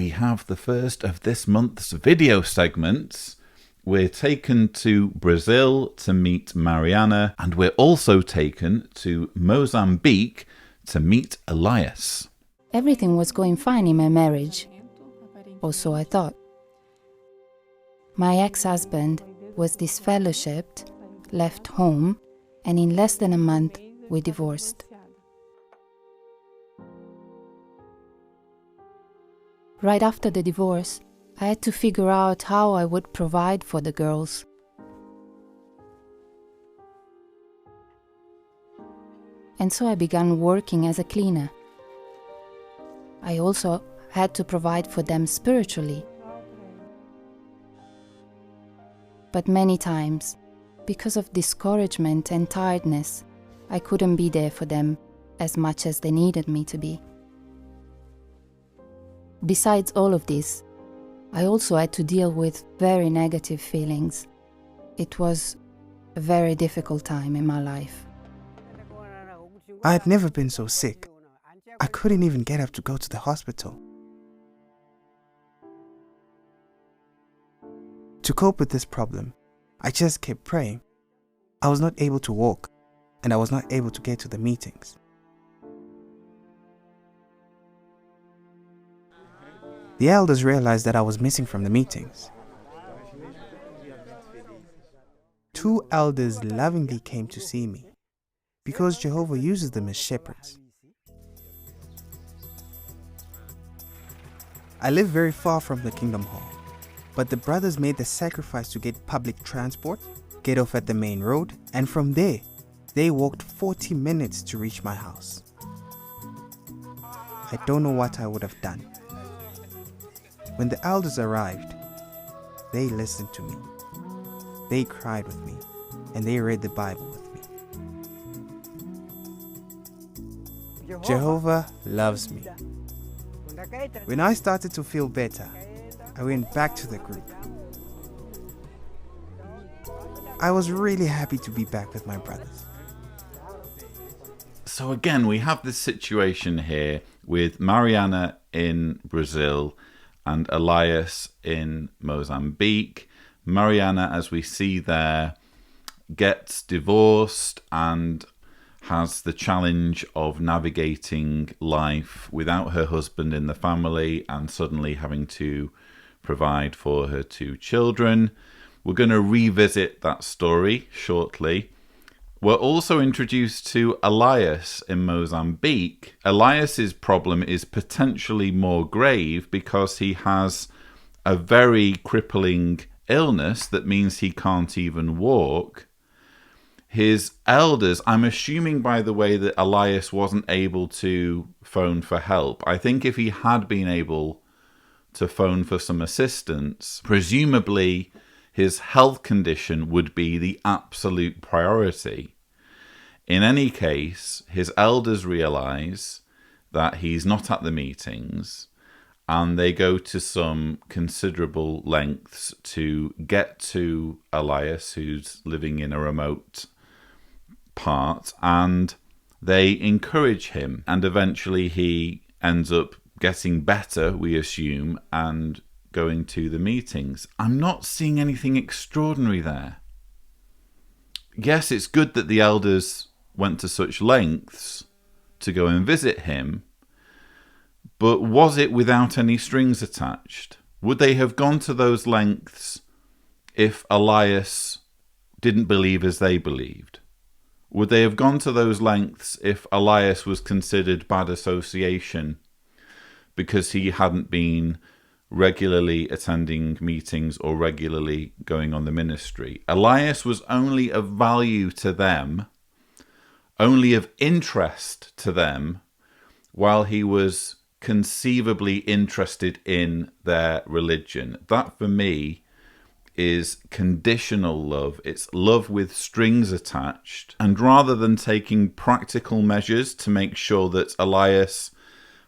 we have the first of this month's video segments. We're taken to Brazil to meet Mariana, and we're also taken to Mozambique to meet Elias. Everything was going fine in my marriage, or so I thought. My ex-husband was disfellowshipped, left home, and in less than a month we divorced. Right after the divorce, I had to figure out how I would provide for the girls. And so I began working as a cleaner. I also had to provide for them spiritually. But many times, because of discouragement and tiredness, I couldn't be there for them as much as they needed me to be. Besides all of this, I also had to deal with very negative feelings. It was a very difficult time in my life. I had never been so sick. I couldn't even get up to go to the hospital. To cope with this problem, I just kept praying. I was not able to walk, and I was not able to get to the meetings. The elders realized that I was missing from the meetings. 2 elders lovingly came to see me, because Jehovah uses them as shepherds. I live very far from the Kingdom Hall, but the brothers made the sacrifice to get public transport, get off at the main road, and from there, they walked 40 minutes to reach my house. I don't know what I would have done. When the elders arrived, they listened to me. They cried with me, and they read the Bible with me. Jehovah loves me. When I started to feel better, I went back to the group. I was really happy to be back with my brothers. So again, we have this situation here with Mariana in Brazil and Elias in Mozambique. Mariana, as we see there, gets divorced and has the challenge of navigating life without her husband in the family and suddenly having to provide for her 2 children. We're going to revisit that story shortly. We're also introduced to Elias in Mozambique. Elias's problem is potentially more grave because he has a very crippling illness that means he can't even walk. His elders, I'm assuming by the way that Elias wasn't able to phone for help. I think if he had been able to phone for some assistance, presumably his health condition would be the absolute priority. In any case, his elders realize that he's not at the meetings, and they go to some considerable lengths to get to Elias, who's living in a remote part, and they encourage him, and eventually he ends up getting better, we assume, and going to the meetings. I'm not seeing anything extraordinary there. Yes, it's good that the elders went to such lengths to go and visit him, but was it without any strings attached? Would they have gone to those lengths if Elias didn't believe as they believed? Would they have gone to those lengths if Elias was considered bad association because he hadn't been regularly attending meetings or regularly going on the ministry? Elias was only of value to them, only of interest to them, while he was conceivably interested in their religion. That, for me, is conditional love. It's love with strings attached. And rather than taking practical measures to make sure that Elias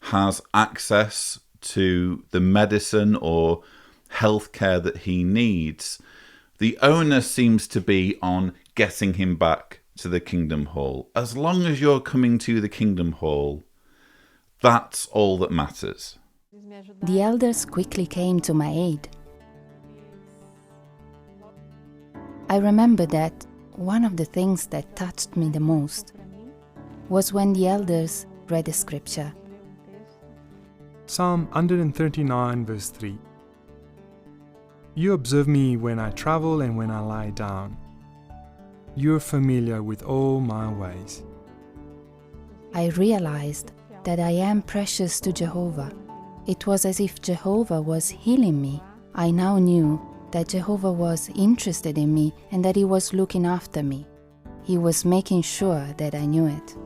has access to the medicine or healthcare that he needs, the onus seems to be on getting him back to the Kingdom Hall. As long as you're coming to the Kingdom Hall, that's all that matters. The elders quickly came to my aid. I remember that one of the things that touched me the most was when the elders read a scripture. Psalm 139 verse 3. You observe me when I travel and when I lie down. You are familiar with all my ways. I realized that I am precious to Jehovah. It was as if Jehovah was healing me. I now knew that Jehovah was interested in me and that He was looking after me. He was making sure that I knew it.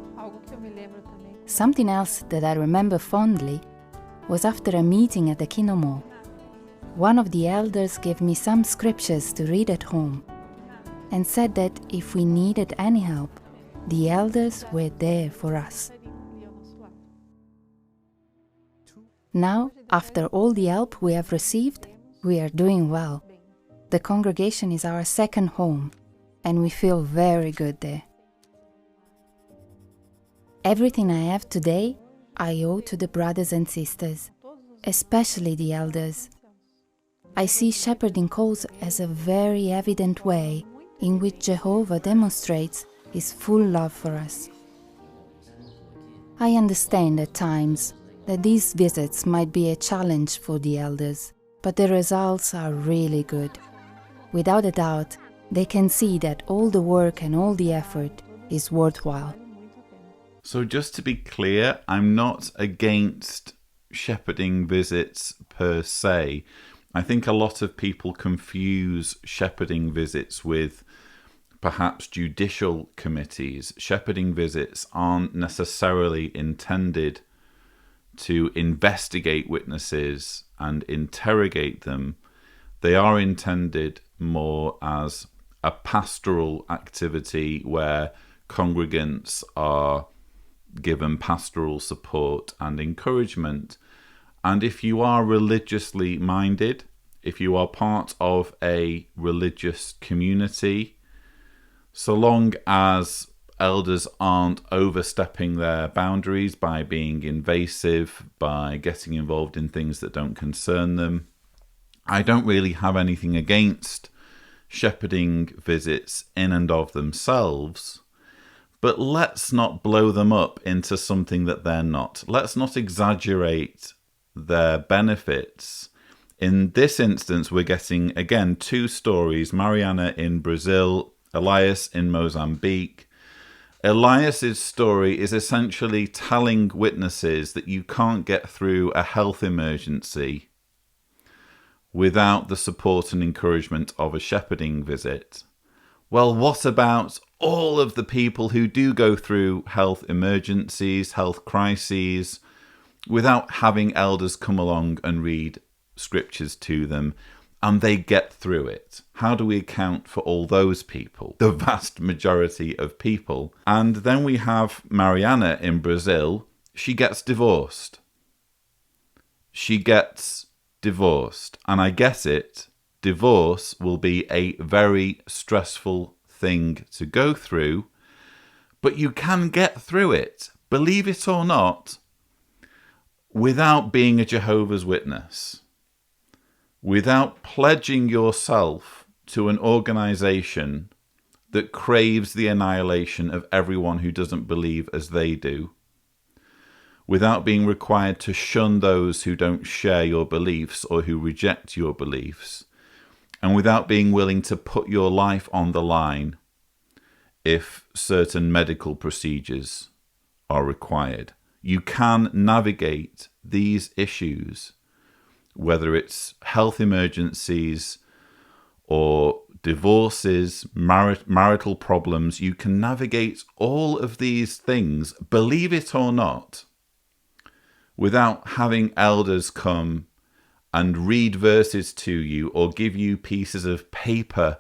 Something else that I remember fondly was after a meeting at the Kingdom Hall. One of the elders gave me some scriptures to read at home and said that if we needed any help, the elders were there for us. Now, after all the help we have received, we are doing well. The congregation is our second home, and we feel very good there. Everything I have today, I owe to the brothers and sisters, especially the elders. I see shepherding calls as a very evident way in which Jehovah demonstrates His full love for us. I understand at times that these visits might be a challenge for the elders, but the results are really good. Without a doubt, they can see that all the work and all the effort is worthwhile. So just to be clear, I'm not against shepherding visits per se. I think a lot of people confuse shepherding visits with perhaps judicial committees. Shepherding visits aren't necessarily intended to investigate witnesses and interrogate them. They are intended more as a pastoral activity where congregants are given pastoral support and encouragement. And if you are religiously minded, if you are part of a religious community, so long as elders aren't overstepping their boundaries by being invasive, by getting involved in things that don't concern them, I don't really have anything against shepherding visits in and of themselves. But let's not blow them up into something that they're not. Let's not exaggerate their benefits. In this instance, we're getting, again, two stories. Mariana in Brazil, Elias in Mozambique. Elias's story is essentially telling witnesses that you can't get through a health emergency without the support and encouragement of a shepherding visit. Well, what about all of the people who do go through health emergencies, health crises, without having elders come along and read scriptures to them, and they get through it? How do we account for all those people, the vast majority of people? And then we have Mariana in Brazil. She gets divorced. And I get it. Divorce will be a very stressful thing to go through, but you can get through it, believe it or not, without being a Jehovah's Witness, without pledging yourself to an organization that craves the annihilation of everyone who doesn't believe as they do, without being required to shun those who don't share your beliefs or who reject your beliefs, and without being willing to put your life on the line if certain medical procedures are required. You can navigate these issues, whether it's health emergencies or divorces, marital problems. You can navigate all of these things, believe it or not, without having elders come and read verses to you or give you pieces of paper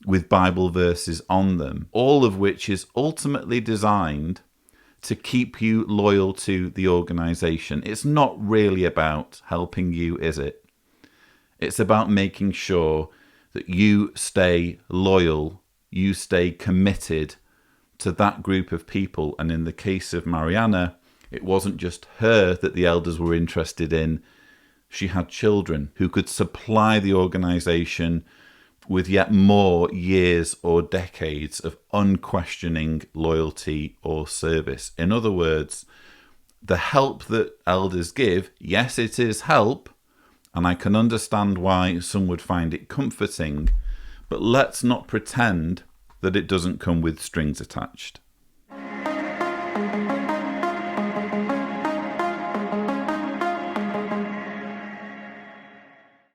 with Bible verses on them, all of which is ultimately designed to keep you loyal to the organization. It's not really about helping you, is it? It's about making sure that you stay loyal, you stay committed to that group of people. And in the case of Mariana, it wasn't just her that the elders were interested in. She had children who could supply the organisation with yet more years or decades of unquestioning loyalty or service. In other words, the help that elders give, yes, it is help, and I can understand why some would find it comforting, but let's not pretend that it doesn't come with strings attached.